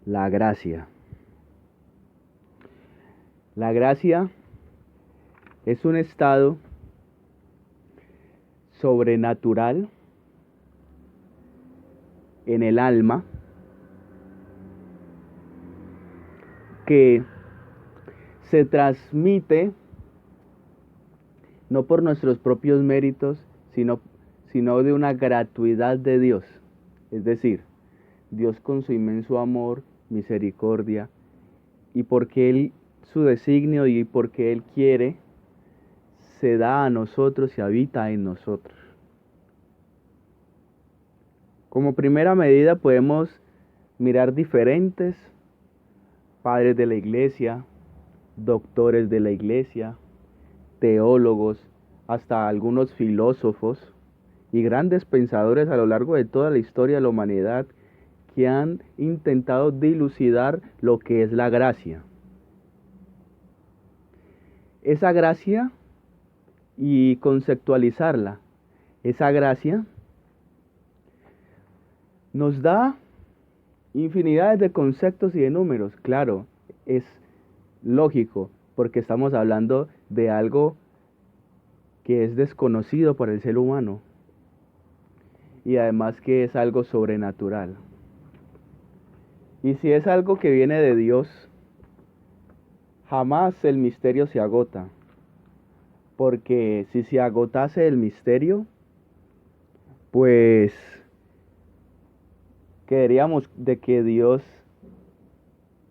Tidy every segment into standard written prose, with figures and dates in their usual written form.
La gracia. La gracia es un estado sobrenatural en el alma que se transmite no por nuestros propios méritos, sino de una gratuidad de Dios. Es decir, Dios con su inmenso amor, misericordia, y porque Él, su designio y porque Él quiere, se da a nosotros y habita en nosotros. Como primera medida podemos mirar diferentes padres de la iglesia, doctores de la iglesia, teólogos, hasta algunos filósofos y grandes pensadores a lo largo de toda la historia de la humanidad que han intentado dilucidar lo que es la gracia. Esa gracia y conceptualizarla. Esa gracia nos da infinidades de conceptos y de números. Claro, es lógico, porque estamos hablando de algo que es desconocido por el ser humano y además que es algo sobrenatural. Y si es algo que viene de Dios, jamás el misterio se agota, porque si se agotase el misterio, pues creeríamos de que Dios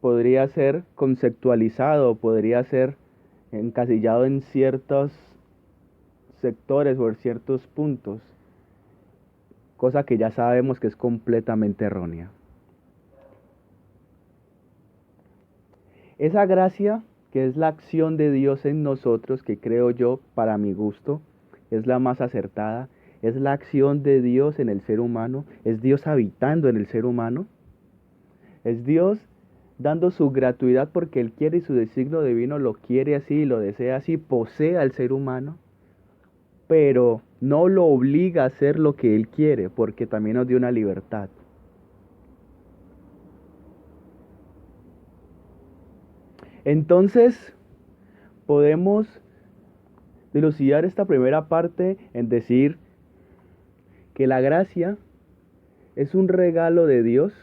podría ser conceptualizado, podría ser encasillado en ciertos sectores o en ciertos puntos, cosa que ya sabemos que es completamente errónea. Esa gracia, que es la acción de Dios en nosotros, que creo yo, para mi gusto, es la más acertada, es la acción de Dios en el ser humano, es Dios habitando en el ser humano, es Dios dando su gratuidad porque Él quiere y su designio divino lo quiere así y lo desea así, posee al ser humano, pero no lo obliga a hacer lo que Él quiere, porque también nos dio una libertad. Entonces, podemos dilucidar esta primera parte en decir que la gracia es un regalo de Dios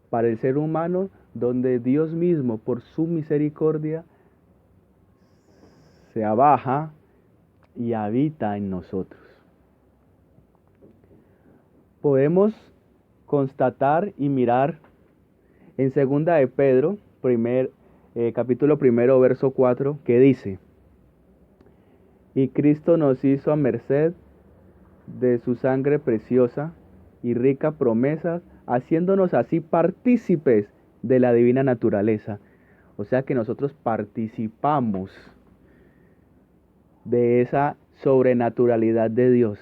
para el ser humano, donde Dios mismo, por su misericordia, se abaja y habita en nosotros. Podemos constatar y mirar en segunda de Pedro, capítulo primero, verso 4, que dice: y Cristo nos hizo a merced de su sangre preciosa y rica promesa, haciéndonos así partícipes de la divina naturaleza. O sea que nosotros participamos de esa sobrenaturalidad de Dios.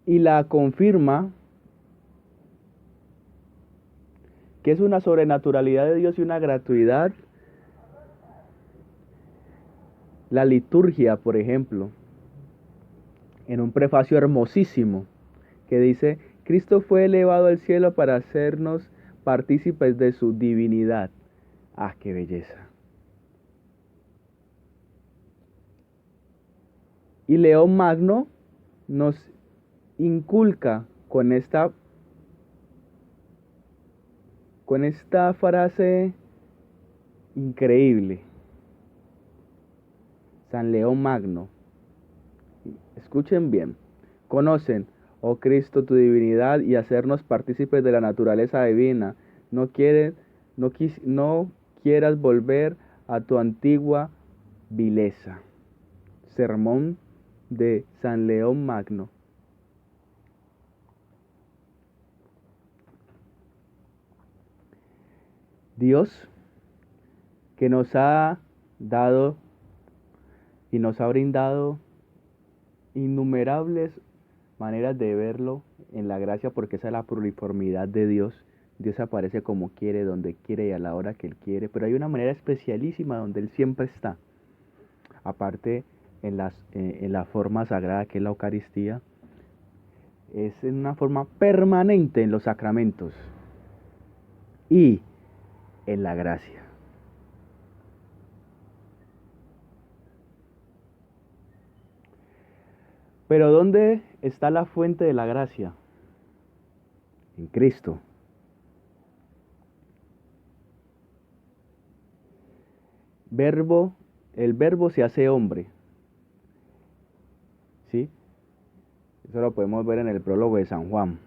Y la confirma que es una sobrenaturalidad de Dios y una gratuidad. La liturgia, por ejemplo, en un prefacio hermosísimo que dice: Cristo fue elevado al cielo para hacernos partícipes de su divinidad. ¡Ah, qué belleza! Y León Magno nos inculca con esta frase increíble. San León Magno, escuchen bien: conocen, oh Cristo, tu divinidad y hacernos partícipes de la naturaleza divina. No quieras volver a tu antigua vileza. Sermón de San León Magno. Dios, que nos ha dado y nos ha brindado innumerables maneras de verlo en la gracia, porque esa es la pluriformidad de Dios. Dios aparece como quiere, donde quiere y a la hora que Él quiere, pero hay una manera especialísima donde Él siempre está. Aparte, en la forma sagrada que es la Eucaristía, es en una forma permanente en los sacramentos y en la gracia. Pero ¿dónde está la fuente de la gracia? En Cristo. El verbo se hace hombre. ¿Sí? Eso lo podemos ver en el prólogo de San Juan.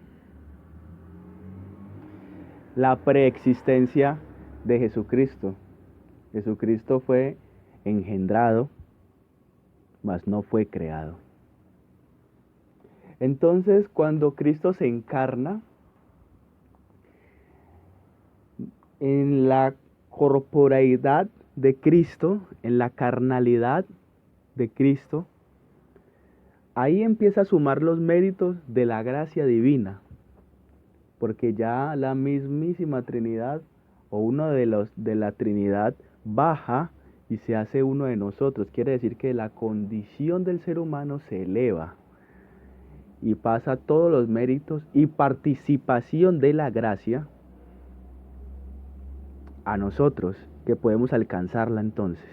La preexistencia de Jesucristo. Jesucristo fue engendrado, mas no fue creado. Entonces, cuando Cristo se encarna, en la corporeidad de Cristo, en la carnalidad de Cristo, ahí empieza a sumar los méritos de la gracia divina, porque ya la mismísima Trinidad o uno de la Trinidad baja y se hace uno de nosotros. Quiere decir que la condición del ser humano se eleva y pasa todos los méritos y participación de la gracia a nosotros, que podemos alcanzarla entonces.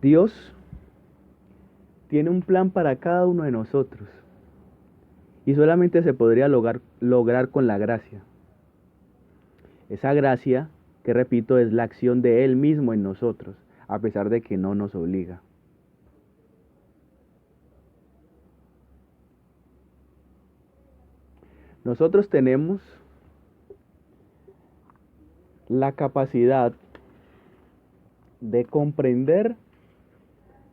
Dios tiene un plan para cada uno de nosotros y solamente se podría lograr con la gracia. Esa gracia, que repito, es la acción de Él mismo en nosotros, a pesar de que no nos obliga. Nosotros tenemos la capacidad de comprender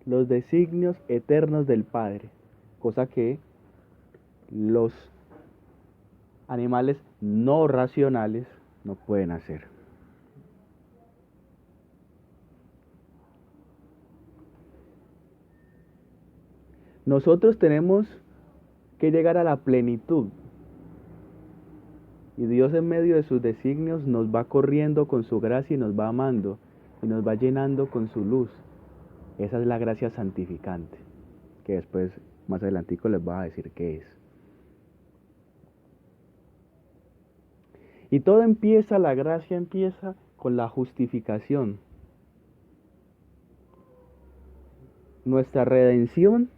los designios eternos del Padre, cosa que los animales no racionales no pueden hacer. Nosotros tenemos que llegar a la plenitud y Dios en medio de sus designios nos va corriendo con su gracia y nos va amando y nos va llenando con su luz. Esa es la gracia santificante, que después más adelantico les voy a decir qué es. Y todo empieza, la gracia empieza con la justificación. Nuestra redención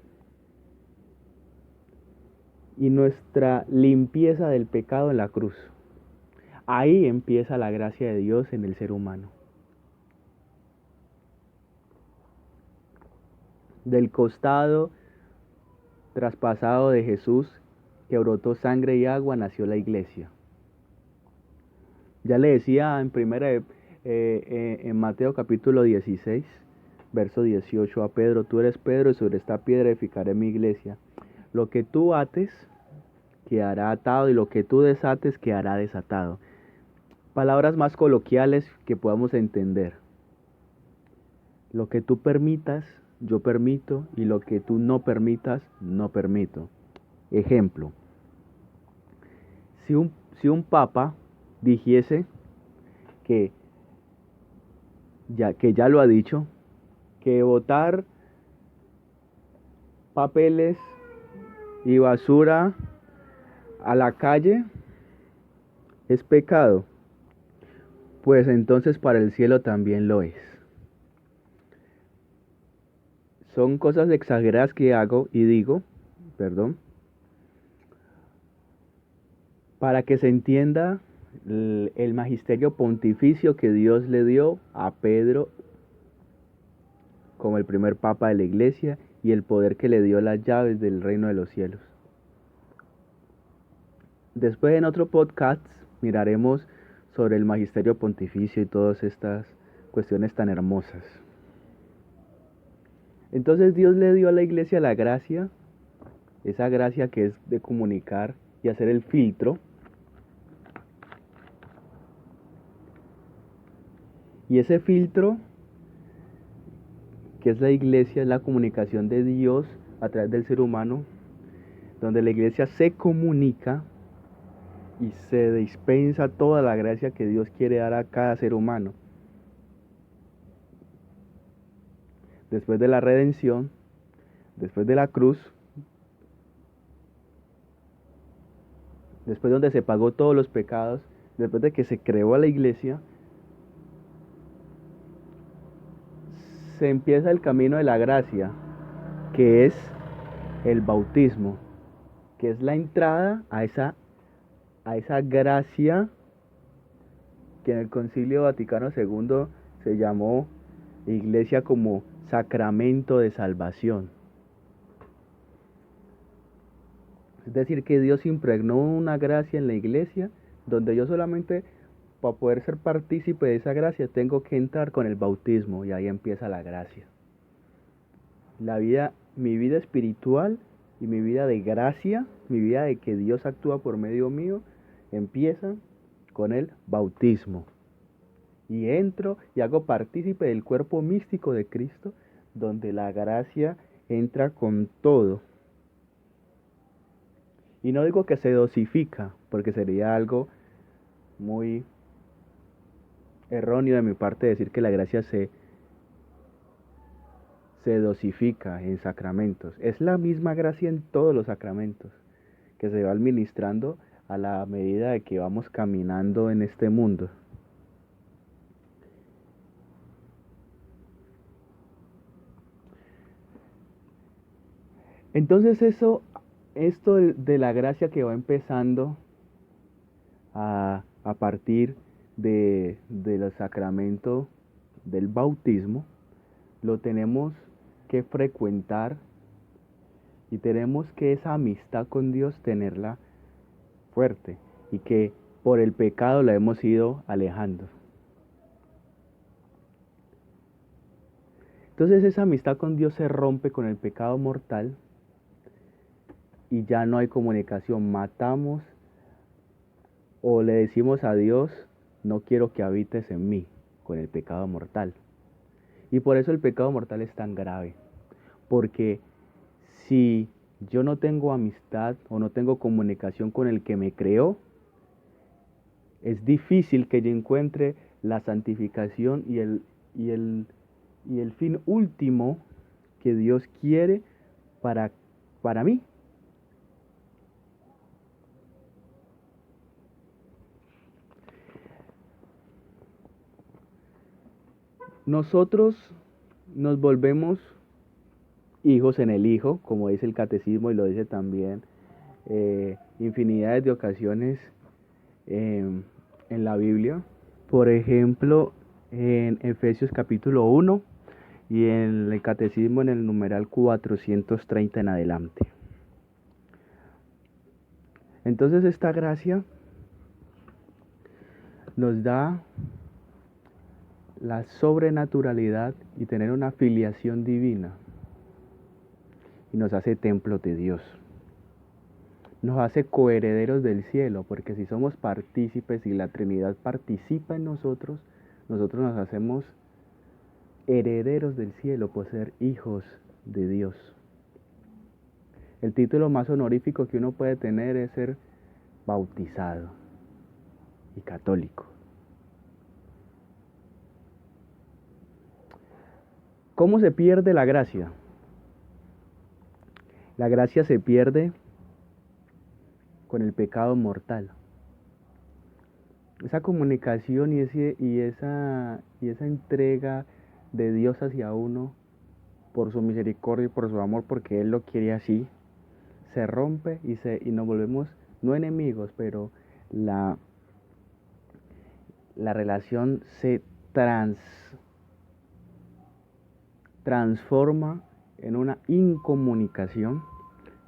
y nuestra limpieza del pecado en la cruz. Ahí empieza la gracia de Dios en el ser humano. Del costado traspasado de Jesús, que brotó sangre y agua, nació la iglesia. Ya le decía en Mateo capítulo 16, verso 18 a Pedro: tú eres Pedro y sobre esta piedra edificaré mi iglesia. Lo que tú ates quedará atado y lo que tú desates quedará desatado. Palabras más coloquiales que podamos entender. Lo que tú permitas, yo permito, y lo que tú no permitas, no permito. Ejemplo: si un papa dijese que ya lo ha dicho, que botar papeles y basura a la calle es pecado, pues entonces para el cielo también lo es. Son cosas exageradas que hago y digo, para que se entienda el magisterio pontificio que Dios le dio a Pedro como el primer papa de la iglesia y el poder que le dio las llaves del reino de los cielos. Después en otro podcast miraremos sobre el magisterio pontificio y todas estas cuestiones tan hermosas. Entonces Dios le dio a la iglesia la gracia, esa gracia que es de comunicar y hacer el filtro. Y ese filtro, que es la iglesia, es la comunicación de Dios a través del ser humano, donde la iglesia se comunica y se dispensa toda la gracia que Dios quiere dar a cada ser humano. después de la redención, después de la cruz, después donde se pagó todos los pecados, después de que se creó a la iglesia, se empieza el camino de la gracia, que es el bautismo, que es la entrada a esa gracia que en el Concilio Vaticano II se llamó iglesia como sacramento de salvación. Es decir, que Dios impregnó una gracia en la iglesia donde yo solamente, para poder ser partícipe de esa gracia, tengo que entrar con el bautismo y ahí empieza la gracia. Mi vida espiritual y mi vida de gracia, mi vida de que Dios actúa por medio mío, empieza con el bautismo. Y entro y hago partícipe del cuerpo místico de Cristo, donde la gracia entra con todo. Y no digo que se dosifica, porque sería algo muy erróneo de mi parte decir que la gracia se dosifica en sacramentos. Es la misma gracia en todos los sacramentos, que se va administrando a la medida de que vamos caminando en este mundo. Entonces esto de la gracia que va empezando a partir del sacramento del bautismo, lo tenemos que frecuentar y tenemos que esa amistad con Dios tenerla fuerte y que por el pecado la hemos ido alejando. Entonces esa amistad con Dios se rompe con el pecado mortal y ya no hay comunicación. Matamos o le decimos a Dios, no quiero que habites en mí, con el pecado mortal. Y por eso el pecado mortal es tan grave, porque si yo no tengo amistad o no tengo comunicación con el que me creó, es difícil que yo encuentre la santificación y el fin último que Dios quiere para mí. Nosotros nos volvemos hijos en el Hijo, como dice el catecismo y lo dice también infinidades de ocasiones en la Biblia. Por ejemplo, en Efesios capítulo 1 y en el catecismo en el numeral 430 en adelante. Entonces esta gracia nos da la sobrenaturalidad y tener una filiación divina y nos hace templos de Dios. Nos hace coherederos del cielo, porque si somos partícipes y la Trinidad participa en nosotros, nosotros nos hacemos herederos del cielo por ser hijos de Dios. El título más honorífico que uno puede tener es ser bautizado y católico. ¿Cómo se pierde la gracia? La gracia se pierde con el pecado mortal. Esa comunicación y esa entrega de Dios hacia uno por su misericordia y por su amor, porque Él lo quiere así, se rompe y nos volvemos no enemigos, pero la relación se transforma en una incomunicación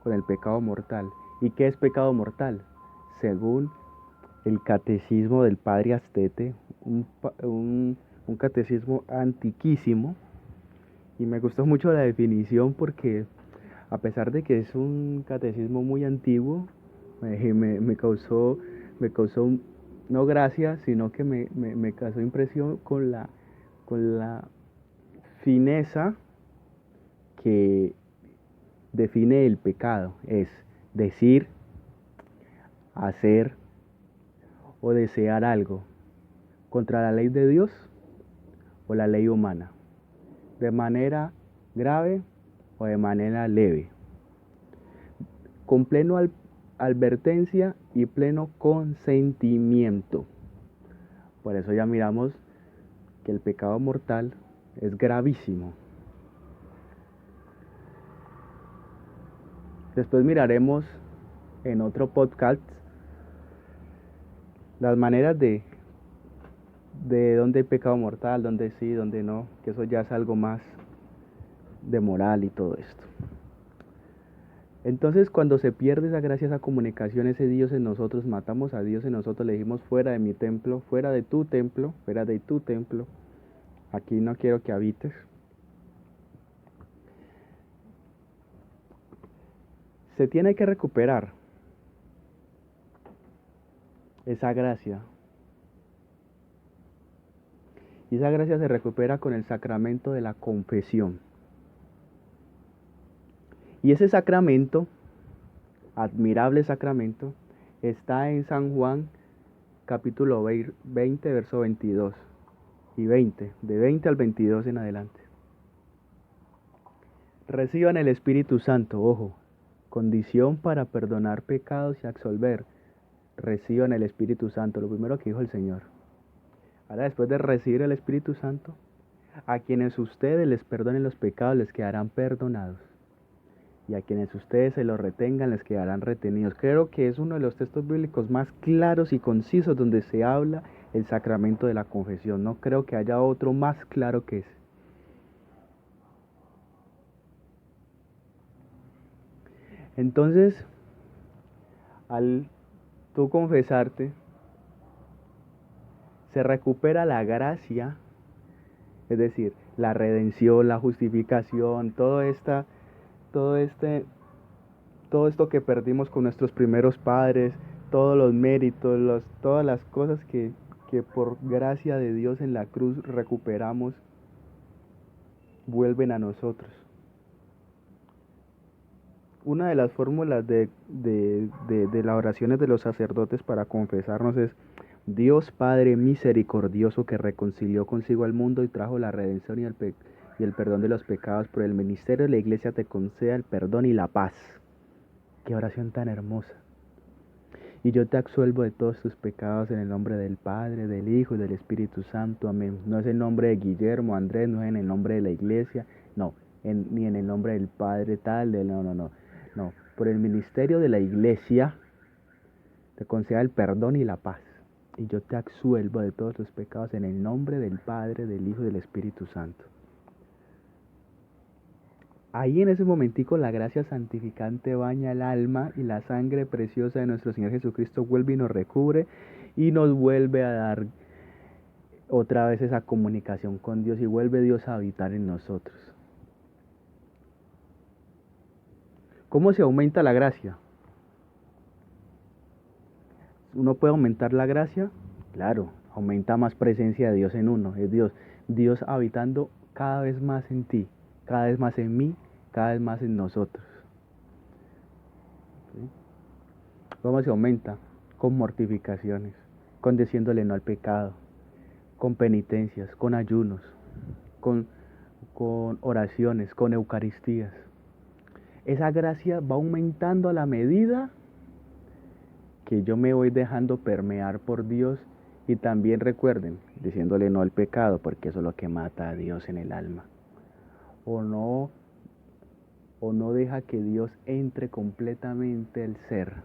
con el pecado mortal. ¿Y qué es pecado mortal? Según el catecismo del Padre Astete, un catecismo antiquísimo, y me gustó mucho la definición porque a pesar de que es un catecismo muy antiguo, me causó no gracia, sino que me causó impresión con la fineza que define el pecado. Es decir, hacer o desear algo contra la ley de Dios o la ley humana, de manera grave o de manera leve, con pleno advertencia y pleno consentimiento. Por eso ya miramos que el pecado mortal es gravísimo. Después miraremos en otro podcast las maneras de dónde hay pecado mortal, dónde sí, dónde no, que eso ya es algo más de moral y todo esto. Entonces, cuando se pierde esa gracia, esa comunicación, ese Dios en nosotros, matamos a Dios en nosotros, le dijimos fuera de mi templo, fuera de tu templo, fuera de tu templo, aquí no quiero que habites. Se tiene que recuperar esa gracia. Y esa gracia se recupera con el sacramento de la confesión. Y ese sacramento, admirable sacramento, está en San Juan capítulo 20, verso 22 y 20, de 20 al 22 en adelante. Reciban el Espíritu Santo, ojo, condición para perdonar pecados y absolver. Reciban el Espíritu Santo, lo primero que dijo el Señor. Ahora, después de recibir el Espíritu Santo, a quienes ustedes les perdonen los pecados les quedarán perdonados. Y a quienes ustedes se los retengan les quedarán retenidos. Creo que es uno de los textos bíblicos más claros y concisos donde se habla el sacramento de la confesión. No creo que haya otro más claro que ese. Entonces, al tú confesarte, se recupera la gracia, es decir, la redención, la justificación, todo esto que perdimos con nuestros primeros padres, todos los méritos, todas las cosas que por gracia de Dios en la cruz recuperamos, vuelven a nosotros. Una de las fórmulas de las oraciones de los sacerdotes para confesarnos es: Dios Padre misericordioso, que reconcilió consigo al mundo y trajo la redención y el perdón de los pecados, por el ministerio de la Iglesia te conceda el perdón y la paz. Qué oración tan hermosa. Y yo te absuelvo de todos tus pecados en el nombre del Padre, del Hijo y del Espíritu Santo. Amén. No es el nombre de Guillermo, Andrés, no es en el nombre de la Iglesia, no, ni en el nombre del Padre tal, no. Por el ministerio de la Iglesia te conceda el perdón y la paz. Y yo te absuelvo de todos tus pecados en el nombre del Padre, del Hijo y del Espíritu Santo. Ahí en ese momentico la gracia santificante baña el alma y la sangre preciosa de nuestro Señor Jesucristo vuelve y nos recubre y nos vuelve a dar otra vez esa comunicación con Dios y vuelve Dios a habitar en nosotros. ¿Cómo se aumenta la gracia? ¿Uno puede aumentar la gracia? Claro, aumenta más presencia de Dios en uno, es Dios habitando cada vez más en ti, cada vez más en mí, cada vez más en nosotros. ¿Sí? ¿Cómo se aumenta? Con mortificaciones, con diciéndole no al pecado, con penitencias, con ayunos, con oraciones, con eucaristías. Esa gracia va aumentando a la medida que yo me voy dejando permear por Dios. Y también recuerden, diciéndole no al pecado, porque eso es lo que mata a Dios en el alma. O no deja que Dios entre completamente el ser.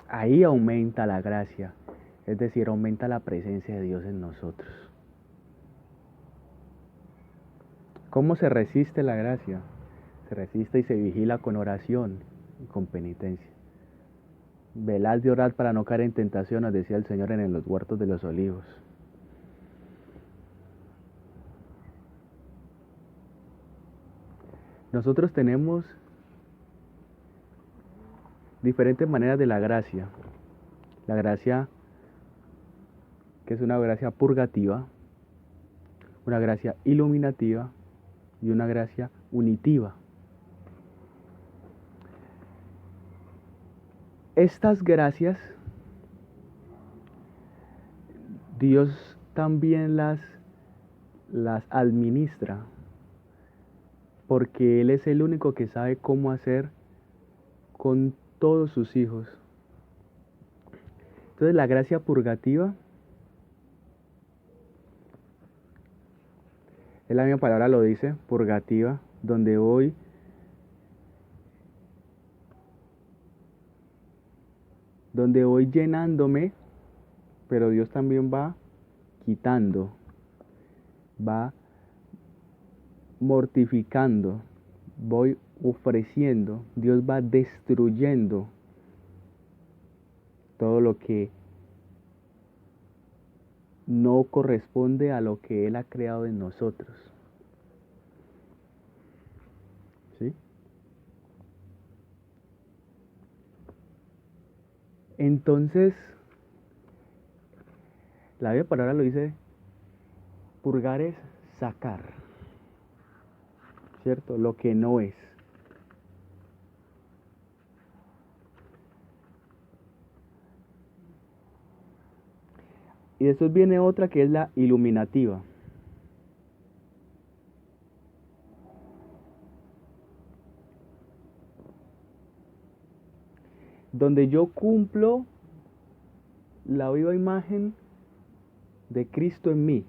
Ahí aumenta la gracia, es decir, aumenta la presencia de Dios en nosotros. ¿Cómo se resiste la gracia? Se resiste y se vigila con oración y con penitencia. Velad de orar para no caer en tentación, nos decía el Señor en los huertos de los olivos. Nosotros tenemos diferentes maneras de la gracia. La gracia que es una gracia purgativa, una gracia iluminativa y una gracia unitiva. Estas gracias Dios también las las administra, porque Él es el único que sabe cómo hacer con todos sus hijos. Entonces la gracia purgativa, es la misma palabra lo dice, purgativa, donde voy llenándome, pero Dios también va quitando, va mortificando, voy ofreciendo, Dios va destruyendo todo lo que no corresponde a lo que Él ha creado en nosotros. ¿Sí? Entonces, la Biblia palabra lo dice, purgar es sacar, ¿cierto? Lo que no es. Y después viene otra que es la iluminativa. Donde yo cumplo la viva imagen de Cristo en mí.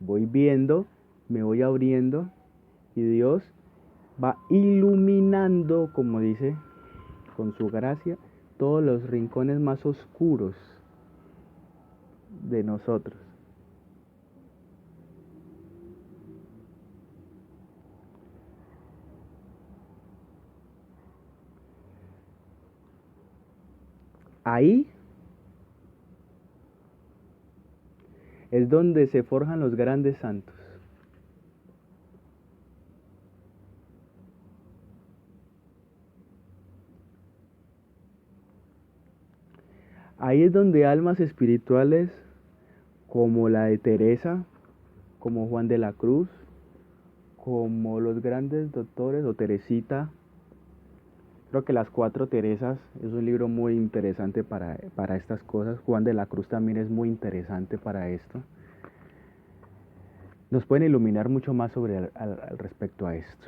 Voy viendo, me voy abriendo y Dios va iluminando, como dice, con su gracia, todos los rincones más oscuros de nosotros. Ahí es donde se forjan los grandes santos. Ahí es donde almas espirituales como la de Teresa, como Juan de la Cruz, como los grandes doctores o Teresita, creo que Las Cuatro Teresas es un libro muy interesante para estas cosas. Juan de la Cruz también es muy interesante para esto. Nos pueden iluminar mucho más sobre al respecto a esto.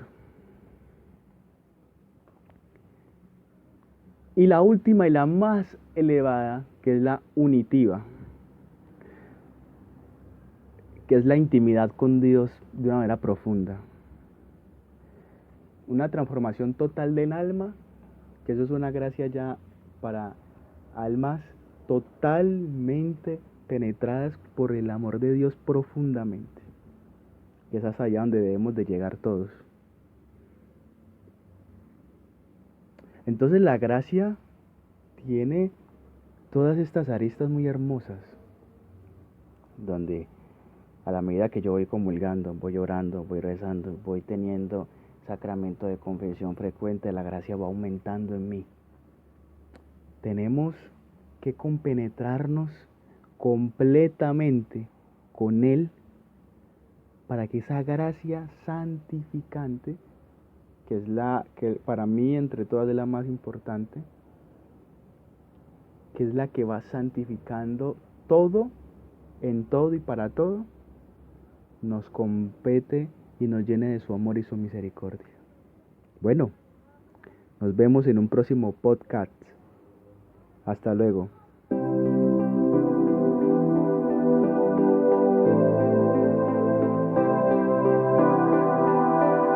Y la última y la más elevada, que es la unitiva, que es la intimidad con Dios de una manera profunda. Una transformación total del alma, que eso es una gracia ya para almas totalmente penetradas por el amor de Dios profundamente. Y es hasta allá donde debemos de llegar todos. Entonces la gracia tiene todas estas aristas muy hermosas, donde a la medida que yo voy comulgando, voy orando, voy rezando, voy teniendo sacramento de confesión frecuente, la gracia va aumentando en mí. Tenemos que compenetrarnos completamente con Él para que esa gracia santificante, que es la que para mí entre todas es la más importante, que es la que va santificando todo, en todo y para todo, nos compete y nos llene de su amor y su misericordia. Bueno, nos vemos en un próximo podcast. Hasta luego.